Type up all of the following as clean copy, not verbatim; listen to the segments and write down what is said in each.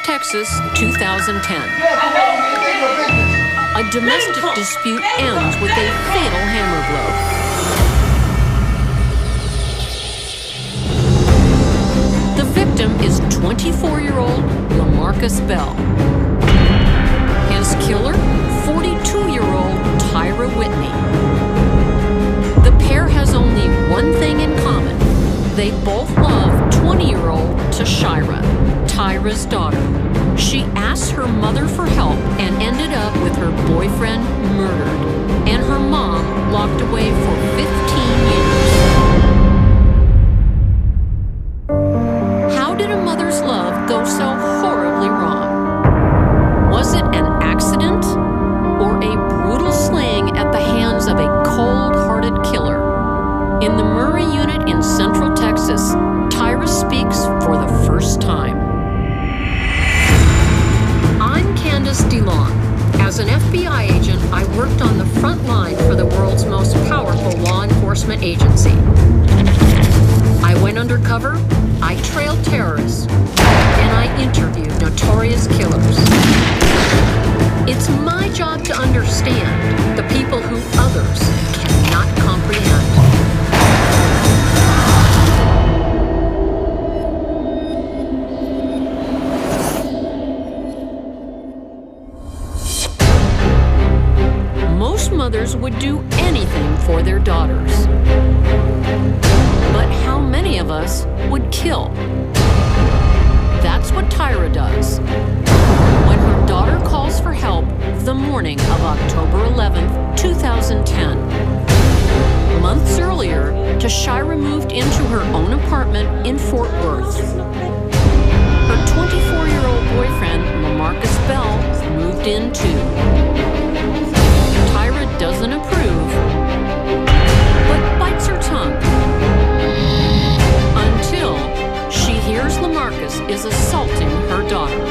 Texas, 2010. A domestic dispute ends with a fatal hammer blow. The victim is 24-year-old LeMarcus Bell. His killer, 42-year-old Tyra Whitney. The pair has only one thing in common. They both love 20-year-old Tyra, Tyra's daughter. She asked her mother for help and ended up with her boyfriend murdered and her mom locked away for 15 years. How did a mother's love go so horribly wrong? Was it an accident or a brutal slaying at the hands of a cold-hearted killer? In the Murray unit in Central Texas, Tyra speaks for the first time. I'm Candice DeLong. As an FBI agent, I worked on the front line for the world's most powerful law enforcement agency. I went undercover, I trailed terrorists, and I interviewed notorious killers. It's my job to understand the people who others cannot comprehend. Most mothers would do anything for their daughters. But how many of us would kill? That's what Tyra does. When her daughter calls for help the morning of October 11th, 2010. Months earlier, Tyra moved into her own apartment in Fort Worth. Her 24-year-old boyfriend, LeMarcus Bell, moved in too. Tyra doesn't approve, but bites her tongue. Until she hears LeMarcus is assaulting her daughter.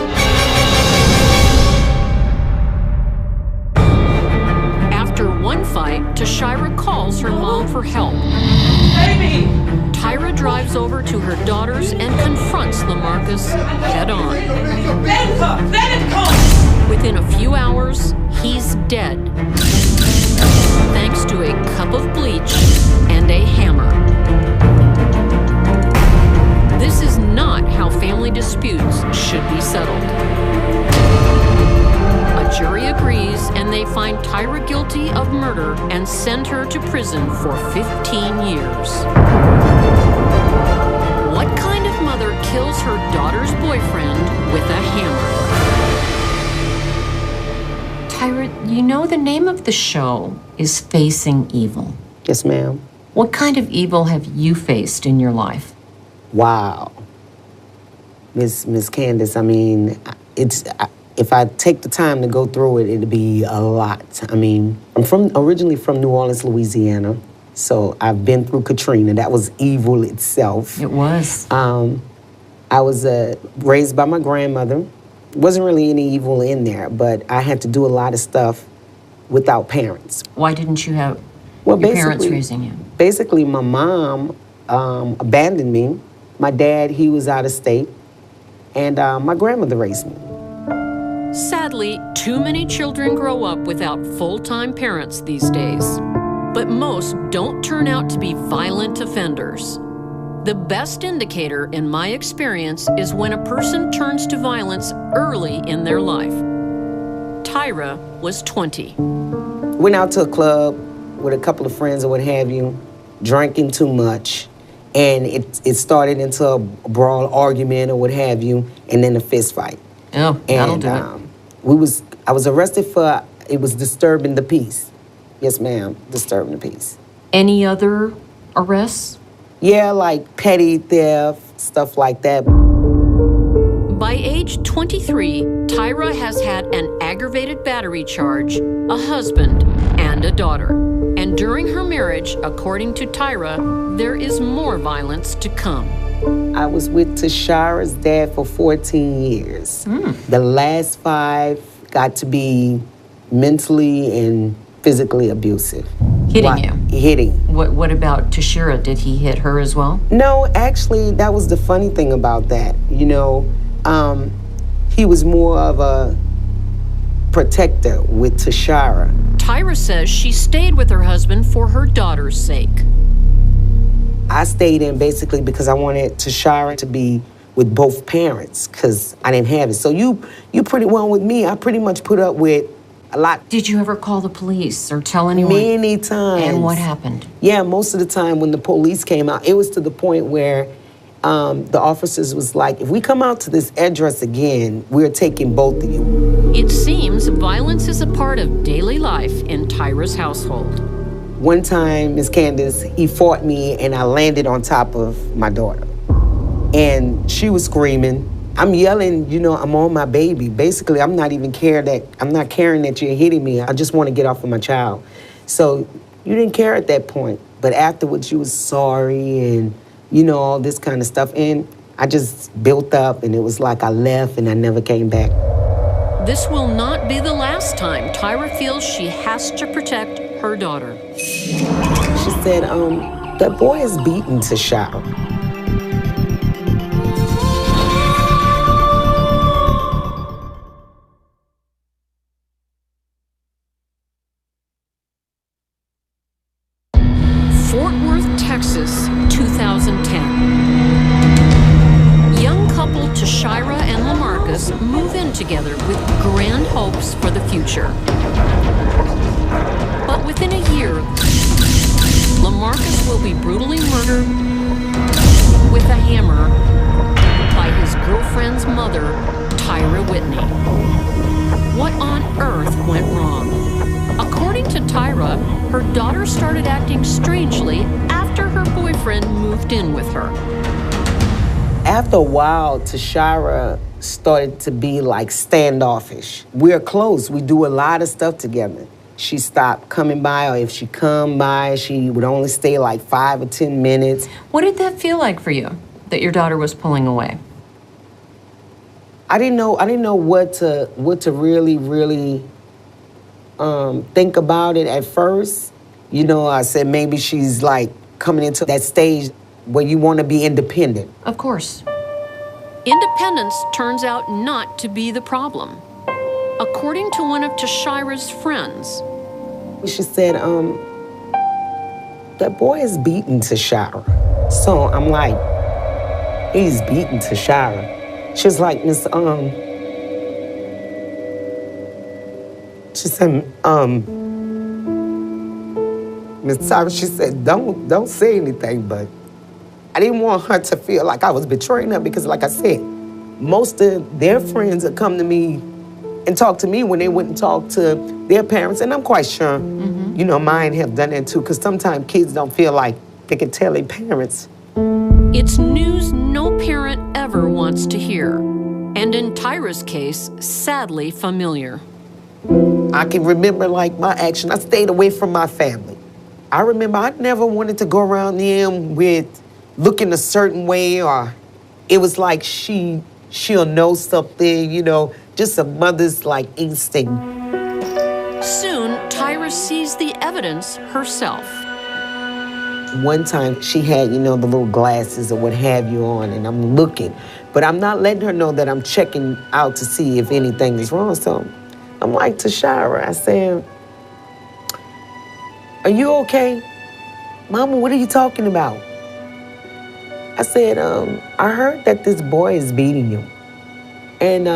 After one fight, Tyra calls her mom for help. Baby! Tyra drives over to her daughters and confronts LeMarcus head-on. Let him come! Within a few hours, he's dead, thanks to a cup of bleach and a hammer. This is not how family disputes should be settled. A jury agrees, and they find Tyra guilty of murder and send her to prison for 15 years. What kind of mother kills her daughter's boyfriend with a hammer? Tyra, you know the name of the show is Facing Evil. Yes, ma'am. What kind of evil have you faced in your life? Wow. Miss Candice, I mean, if I take the time to go through it, it'd be a lot. I mean, I'm originally from New Orleans, Louisiana, so I've been through Katrina. That was evil itself. It was. I was raised by my grandmother. Wasn't really any evil in there, but I had to do a lot of stuff without parents. Why didn't you have your parents raising you? Basically, my mom abandoned me. My dad, he was out of state, and my grandmother raised me. Sadly, too many children grow up without full-time parents these days. But most don't turn out to be violent offenders. The best indicator, in my experience, is when a person turns to violence early in their life. Tyra was 20. Went out to a club with a couple of friends or what have you, drinking too much, and it started into a brawl argument or what have you, and then a fist fight. Oh, that'll do it. I was arrested for, it was disturbing the peace. Yes, ma'am, disturbing the peace. Any other arrests? Yeah, like petty theft, stuff like that. By age 23, Tyra has had an aggravated battery charge, a husband, and a daughter. And during her marriage, according to Tyra, there is more violence to come. I was with Tyra's dad for 14 years. The last 5 got to be mentally and physically abusive. Hitting you? Hitting. What about Tyra? Did he hit her as well? No, actually, that was the funny thing about that. You know, he was more of a protector with Tashara. Tyra says she stayed with her husband for her daughter's sake. I stayed in basically because I wanted Tashara to be with both parents because I didn't have it. So you pretty well with me. I pretty much put up with a lot. Did you ever call the police or tell anyone? Many times. And what happened? Yeah, most of the time when the police came out, it was to the point where the officers was like, if we come out to this address again, we're taking both of you. It seems violence is a part of daily life in Tyra's household. One time, Miss Candice, he fought me and I landed on top of my daughter. And she was screaming. I'm yelling, you know, I'm on my baby. Basically, I'm not caring that you're hitting me. I just want to get off of my child. So you didn't care at that point. But afterwards, you was sorry and, you know, all this kind of stuff. And I just built up and it was like I left and I never came back. This will not be the last time Tyra feels she has to protect her daughter. She said, that boy is beaten Tashara. Fort Worth, Texas, 2010. Young couple Tyra and LeMarcus move in together with grand hopes for the future. But within a year, LeMarcus will be brutally murdered with a hammer by his girlfriend's mother, Tyra Whitney. What on earth went wrong? According to Tyra, her daughter started acting strangely after her boyfriend moved in with her. After a while, Tashara started to be like standoffish. We're close. We do a lot of stuff together. She stopped coming by, or if she come by, she would only stay like 5 or 10 minutes. What did that feel like for you, that your daughter was pulling away? I didn't know what to really think about it at first. You know, I said maybe she's like coming into that stage where you want to be independent. Of course. Independence turns out not to be the problem. According to one of Tashira's friends, she said, that boy is beating Tashira. So I'm like, he's beating Tashira. She's like, she said, Miss Tyra, she said, don't say anything, but I didn't want her to feel like I was betraying her because, like I said, most of their friends would come to me and talk to me when they wouldn't talk to their parents, and I'm quite sure, you know, mine have done that too, because sometimes kids don't feel like they can tell their parents. It's news no parent ever wants to hear, and in Tyra's case, sadly familiar. I can remember, like, my action. I stayed away from my family. I remember I never wanted to go around them with looking a certain way, or it was like she'll know something, you know, just a mother's, like, instinct. Soon, Tyra sees the evidence herself. One time, she had, you know, the little glasses or what have you on, and I'm looking. But I'm not letting her know that I'm checking out to see if anything is wrong. So I'm like, Tashira, I said, are you okay? Mama, what are you talking about? I said, I heard that this boy is beating you. And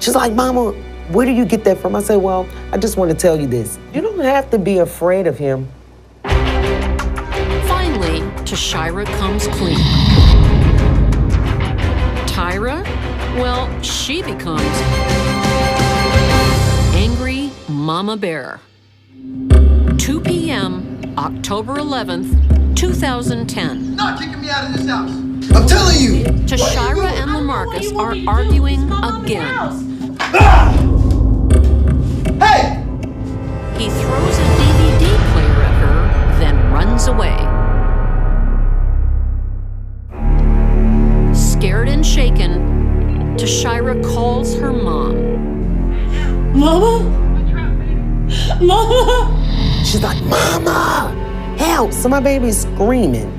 she's like, Mama, where do you get that from? I said, well, I just want to tell you this. You don't have to be afraid of him. Finally, Tashira comes clean. Tyra, well, she becomes Angry Mama Bear. 2 p.m., October 11th, 2010. Not kicking me out of this house. I'm telling you. Tyra and LeMarcus are arguing again. Hey! He throws a DVD player at her, then runs away. Scared and shaken, Tyra calls her mom. Mama? Mama? She's like, Mama, help. So my baby's screaming.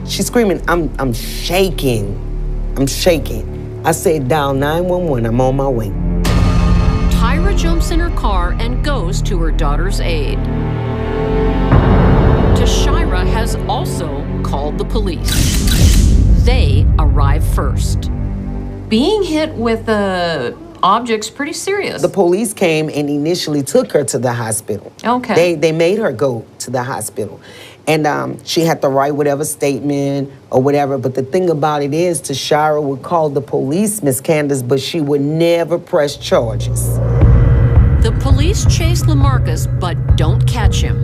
She's screaming, I'm shaking. I'm shaking. I said, dial 911, I'm on my way. Tyra jumps in her car and goes to her daughter's aid. Tyra has also called the police. They arrive first. Being hit with object's pretty serious. The police came and initially took her to the hospital. Okay. They made her go to the hospital. And she had to write whatever statement or whatever. But the thing about it is, Tyra would call the police, Miss Candice, but she would never press charges. The police chase LeMarcus, but don't catch him.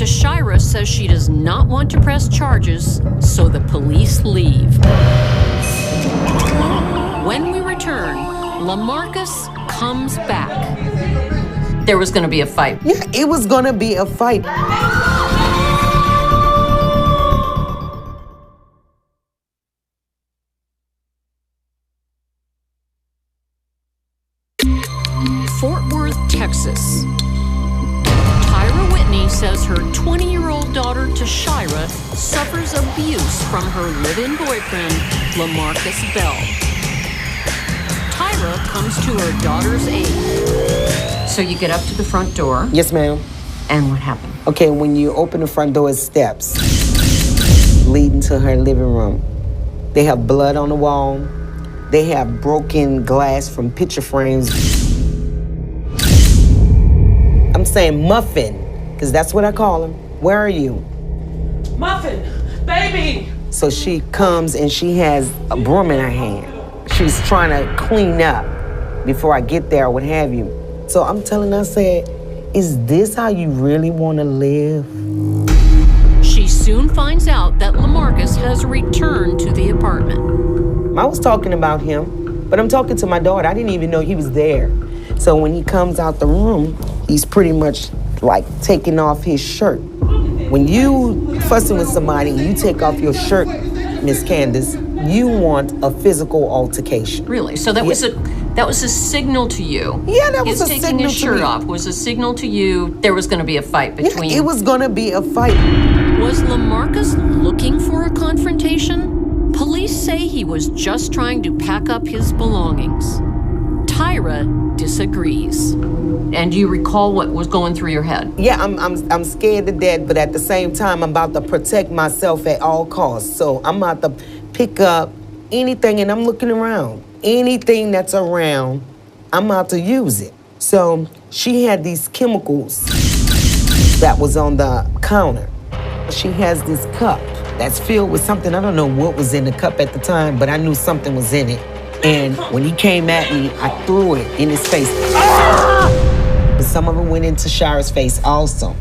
Tyra says she does not want to press charges, so the police leave. When we return, LeMarcus comes back. There was going to be a fight. Yeah, it was going to be a fight. Fort Worth, Texas. Tyra Whitney says her 20-year-old daughter, Tyra, suffers abuse from her live-in boyfriend, LeMarcus Bell. Tyra comes to her daughter's aid. So you get up to the front door. Yes, ma'am. And what happened? Okay, when you open the front door, it's steps leading to her living room. They have blood on the wall. They have broken glass from picture frames. I'm saying Muffin, because that's what I call him. Where are you? Muffin, baby. So she comes and she has a broom in her hand. She's trying to clean up before I get there or what have you. So I'm telling her, I said, is this how you really want to live? She soon finds out that LeMarcus has returned to the apartment. I was talking about him, but I'm talking to my daughter. I didn't even know he was there. So when he comes out the room, he's pretty much like taking off his shirt. When you fussing with somebody and you take off your shirt, Miss Candice, you want a physical altercation. Really? So that was a signal to you. Yeah, that was a signal to me. His taking his shirt off was a signal to you there was going to be a fight between. Yeah, it was going to be a fight. Was LeMarcus looking for a confrontation? Police say he was just trying to pack up his belongings. Tyra disagrees. And you recall what was going through your head? Yeah, I'm scared to death, but at the same time, I'm about to protect myself at all costs. So I'm about to pick up anything, and I'm looking around. Anything that's around, I'm about to use it. So she had these chemicals that was on the counter. She has this cup that's filled with something. I don't know what was in the cup at the time, but I knew something was in it. And when he came at me, I threw it in his face. Ah! But some of it went into Shira's face also.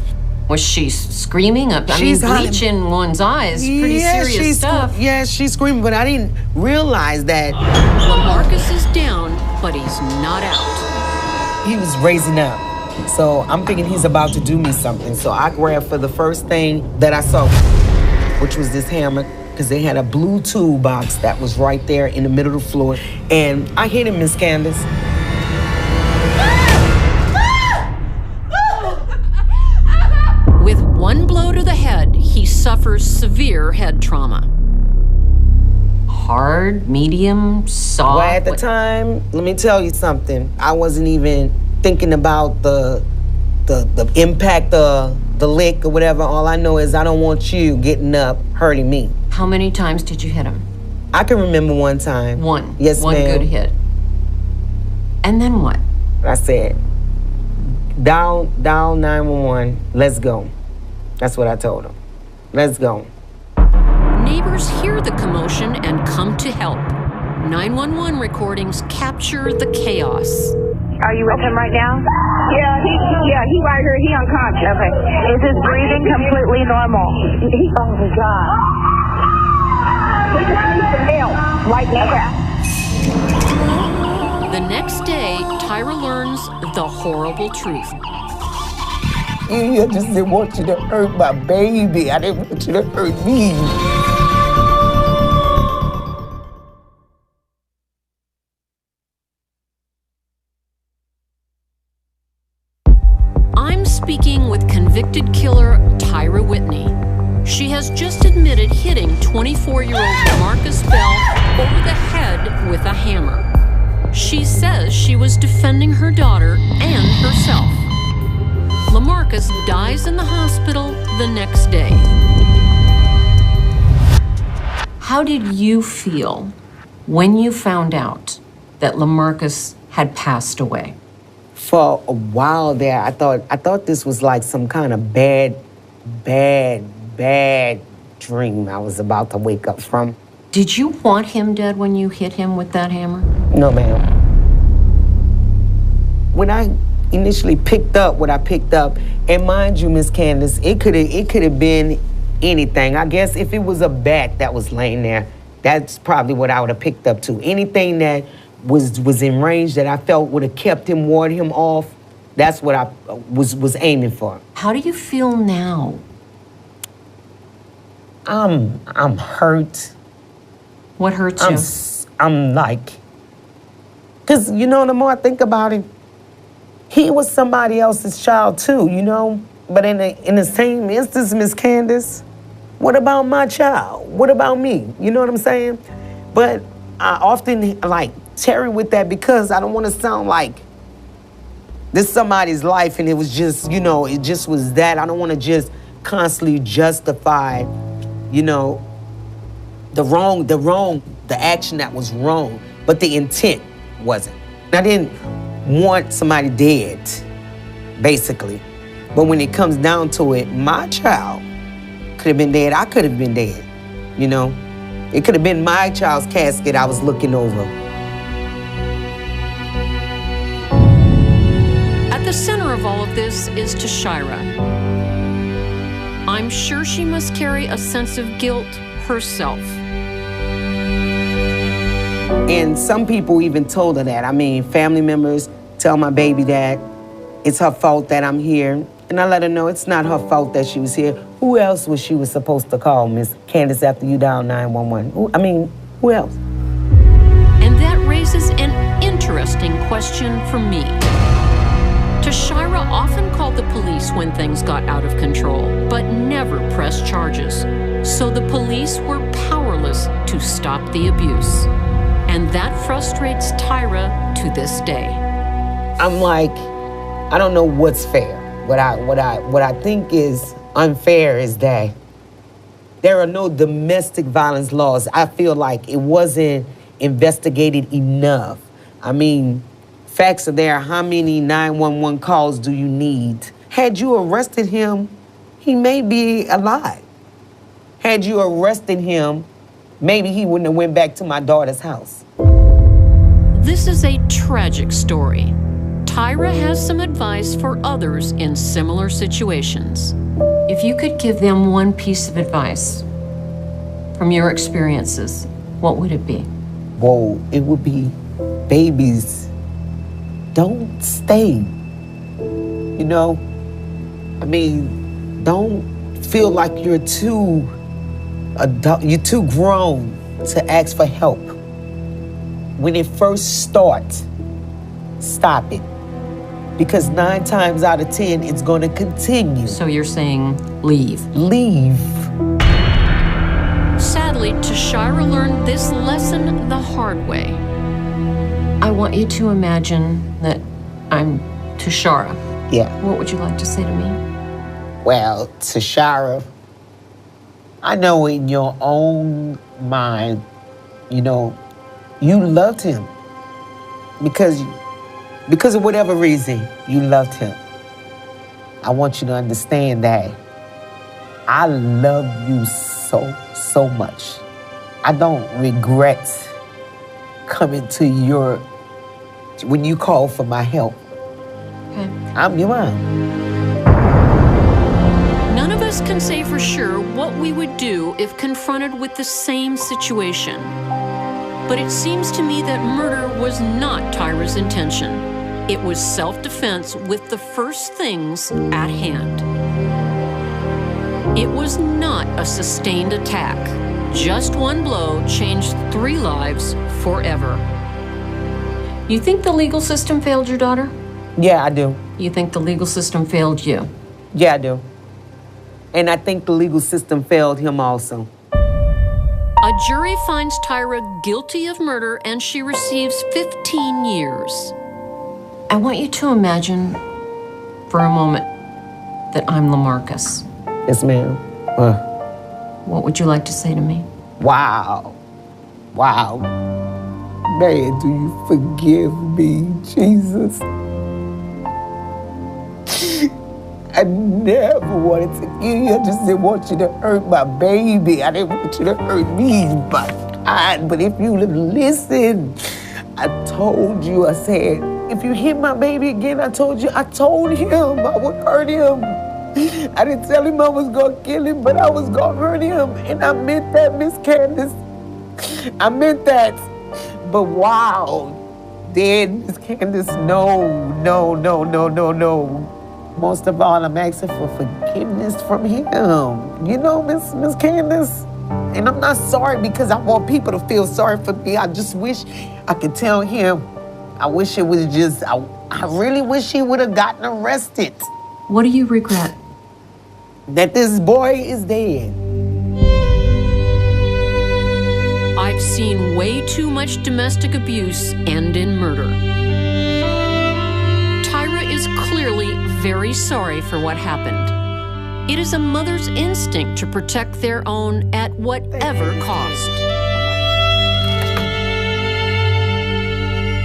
Was she screaming? I mean, bleach in one's eyes, pretty serious stuff. Yeah, she's screaming, but I didn't realize that. LeMarcus is down, but he's not out. He was raising up. So I'm thinking he's about to do me something. So I grabbed for the first thing that I saw, which was this hammer, because they had a blue toolbox that was right there in the middle of the floor. And I hit him, Miss Candice. With one blow to the head, he suffers severe head trauma. Hard, medium, soft? Well, at the time, let me tell you something. I wasn't even thinking about the impact of the lick or whatever. All I know is I don't want you getting up, hurting me. How many times did you hit him? I can remember one time. One? Yes, ma'am. One good hit. And then what? I said, dial 911, let's go. That's what I told him. Let's go. Neighbors hear the commotion and come to help. 911 recordings capture the chaos. Are you with him right now? Yeah, he right here. He unconscious. Okay. Is his breathing completely normal? Oh my God. He just needs some help right now. The next day, Tyra learns the horrible truth. I just didn't want you to hurt my baby. I didn't want you to hurt me. I'm speaking with convicted killer Tyra Whitney. She She has just admitted hitting 24-year-old LeMarcus Bell over the head with a hammer. She says she was defending her daughter and herself. LeMarcus dies in the hospital the next day. How did you feel when you found out that LeMarcus had passed away? For a while there, I thought this was like some kind of bad dream I was about to wake up from. Did you want him dead when you hit him with that hammer? No, ma'am. When I initially picked up what I picked up, and mind you, Miss Candice, it could have been anything. I guess if it was a bat that was laying there, that's probably what I would have picked up too. Anything that was in range that I felt would have kept him, warded him off, that's what I was aiming for. How do you feel now? I'm hurt. What hurts you? I'm like, because, you know, the more I think about it, he was somebody else's child too, you know? But in the same instance, Miss Candice, what about my child? What about me? You know what I'm saying? But I often like tarry with that because I don't want to sound like this somebody's life and it was just, you know, it just was that. I don't want to just constantly justify, you know, the action that was wrong, but the intent wasn't. I didn't want somebody dead, basically. But when it comes down to it, my child could have been dead. I could have been dead, you know? It could have been my child's casket I was looking over. At the center of all of this is Tyra. I'm sure she must carry a sense of guilt herself. And some people even told her that. I mean, family members tell my baby that it's her fault that I'm here. And I let her know it's not her fault that she was here. Who else was she was supposed to call, Miss Candice, after you dialed 911? Who else? And that raises an interesting question for me. Tyra often called the police when things got out of control, but never pressed charges. So the police were powerless to stop the abuse. And that frustrates Tyra to this day. I'm like, I don't know what's fair. What I think is unfair is that there are no domestic violence laws. I feel like it wasn't investigated enough. I mean, facts are there. How many 911 calls do you need? Had you arrested him, he may be alive. Had you arrested him, maybe he wouldn't have went back to my daughter's house. This is a tragic story. Tyra has some advice for others in similar situations. If you could give them one piece of advice from your experiences, what would it be? Whoa, it would be, babies, don't stay. You know, I mean, don't feel like you're too grown to ask for help. When it first starts, stop it. Because 9 times out of 10, it's gonna continue. So you're saying leave? Leave. Sadly, Tyra learned this lesson the hard way. I want you to imagine that I'm Tyra. Yeah. What would you like to say to me? Well, Tyra, I know in your own mind, you know, you loved him because of whatever reason you loved him. I want you to understand that I love you so much. I don't regret coming to when you call for my help. Okay. I'm your mom. None of us can say for sure what we would do if confronted with the same situation. But it seems to me that murder was not Tyra's intention. It was self-defense with the first things at hand. It was not a sustained attack. Just one blow changed 3 lives forever. You think the legal system failed your daughter? Yeah, I do. You think the legal system failed you? Yeah, I do. And I think the legal system failed him also. A jury finds Tyra guilty of murder and she receives 15 years. I want you to imagine for a moment that I'm LeMarcus. Yes, ma'am. What would you like to say to me? Wow. Wow. Man, do you forgive me, Jesus? I never wanted to kill you. I just didn't want you to hurt my baby. I didn't want you to hurt me, but if you would have listened, I told you, I said, if you hit my baby again, I told him I would hurt him. I didn't tell him I was gonna kill him, but I was gonna hurt him. And I meant that, Miss Candice. I meant that. But wow, then Miss Candice, no. Most of all, I'm asking for forgiveness from him. You know, Miss Candice? And I'm not sorry because I want people to feel sorry for me. I just wish I could tell him. I wish it was just, I really wish he would have gotten arrested. What do you regret? That this boy is dead. I've seen way too much domestic abuse end in murder. Tyra is clearly very sorry for what happened. It is a mother's instinct to protect their own at whatever cost.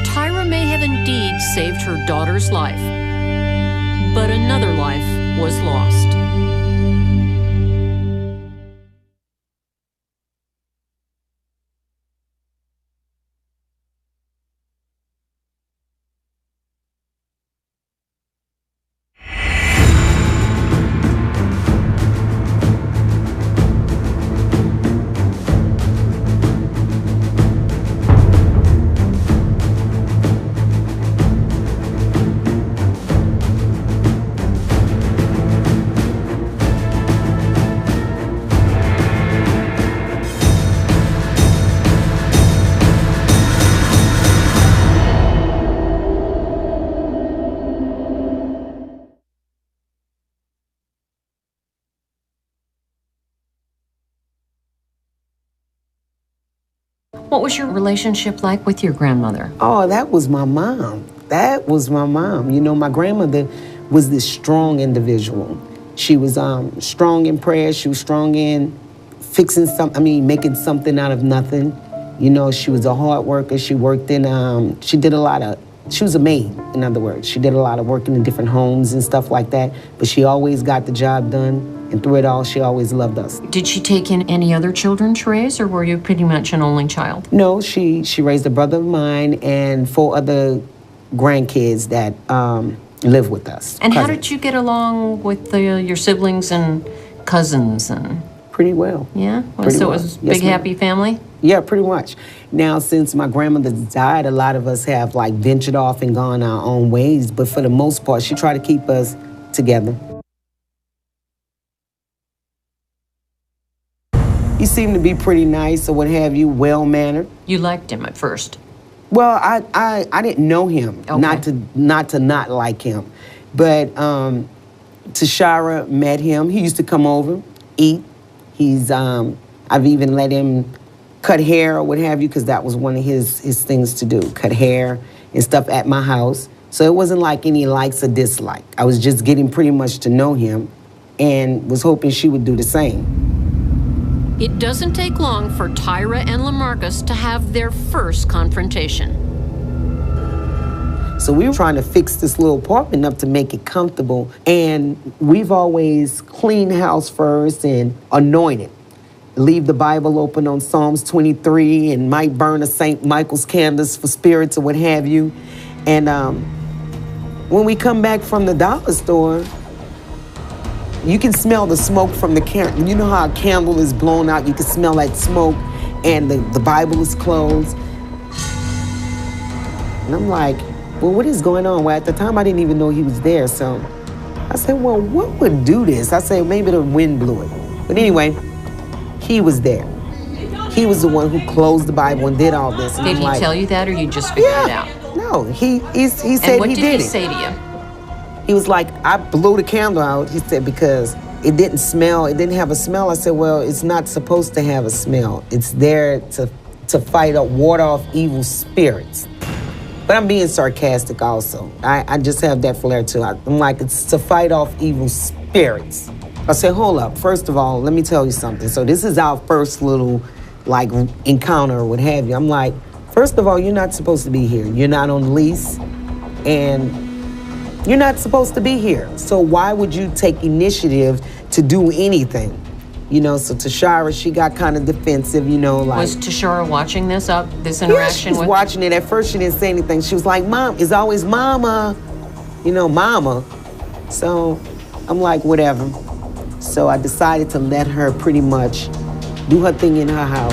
Tyra may have indeed saved her daughter's life, but another life was lost. What was your relationship like with your grandmother? Oh, that was my mom. That was my mom. You know, my grandmother was this strong individual. She was strong in prayer. She was strong in making something out of nothing. You know, she was a hard worker. She worked in, she was a maid, in other words. She did a lot of working in different homes and stuff like that, but she always got the job done. And through it all, she always loved us. Did she take in any other children to raise, or were you pretty much an only child? No, she raised a brother of mine and 4 other grandkids that live with us. And how did you get along with your siblings and cousins? And pretty well. Yeah? Pretty So well. it was a Yes, big, ma'am. happy family? Yeah, pretty much. Now, since my grandmother died, a lot of us have ventured off and gone our own ways. But for the most part, she tried to keep us together. He seemed to be pretty nice or what have you, well-mannered. You liked him at first? Well, I didn't know him, Okay. not to not like him. But Tashara met him. He used to come over, eat. I've even let him cut hair or what have you, because that was one of his things to do, cut hair and stuff at my house. So it wasn't like any likes or dislike. I was just getting pretty much to know him and was hoping she would do the same. It doesn't take long for Tyra and LeMarcus to have their first confrontation. So we were trying to fix this little apartment up to make it comfortable, and we've always cleaned the house first and anointed. Leave the Bible open on Psalms 23 and might burn a St. Michael's candles for spirits or what have you. And when we come back from the dollar store, you can smell the smoke from the candle. You know how a candle is blown out? You can smell that smoke, and the Bible is closed. And I'm like, well, what is going on? Well, at the time, I didn't even know he was there. So I said, well, what would do this? I said, maybe the wind blew it. But anyway, he was there. He was the one who closed the Bible and did all this. And Did I'm he like, tell you that, or you just figured it out? No, he said And what he did did he it. say to you? He was like, I blew the candle out. He said, because it didn't smell, it didn't have a smell. I said, well, it's not supposed to have a smell. It's there to fight up, ward off evil spirits. But I'm being sarcastic also. I just have that flair too. I'm like, it's to fight off evil spirits. I said, hold up. First of all, let me tell you something. So this is our first little, like, encounter or what have you. I'm like, first of all, you're not supposed to be here. You're not on the lease, and you're not supposed to be here. So why would you take initiative to do anything? You know, so Tashara, she got kind of defensive, you know, like... Was Tashara watching this interaction yeah, she was with... watching it. At first, she didn't say anything. She was like, Mom, it's always Mama. You know, Mama. So I'm like, whatever. So I decided to let her pretty much do her thing in her house.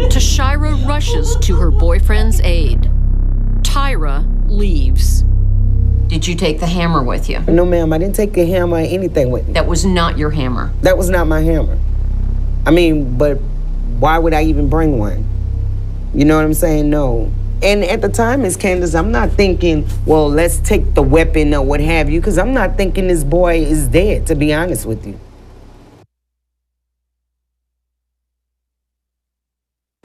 Tashira rushes to her boyfriend's aid. Tyra leaves. Did you take the hammer with you? No, ma'am, I didn't take a hammer or anything with me. That was not your hammer. That was not my hammer. I mean, but why would I even bring one? You know what I'm saying? No. And at the time, Miss Candice, I'm not thinking, well, let's take the weapon or what have you, because I'm not thinking this boy is dead, to be honest with you.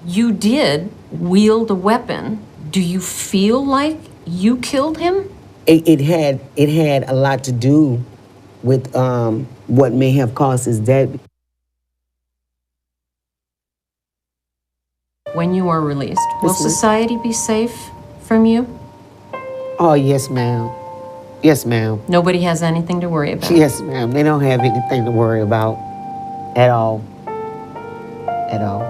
You did wield a weapon. Do you feel like you killed him? It had a lot to do with what may have caused his death. When you are released, will society be safe from you? Oh, yes, ma'am. Yes, ma'am. Nobody has anything to worry about? Yes, ma'am. They don't have anything to worry about at all. At all.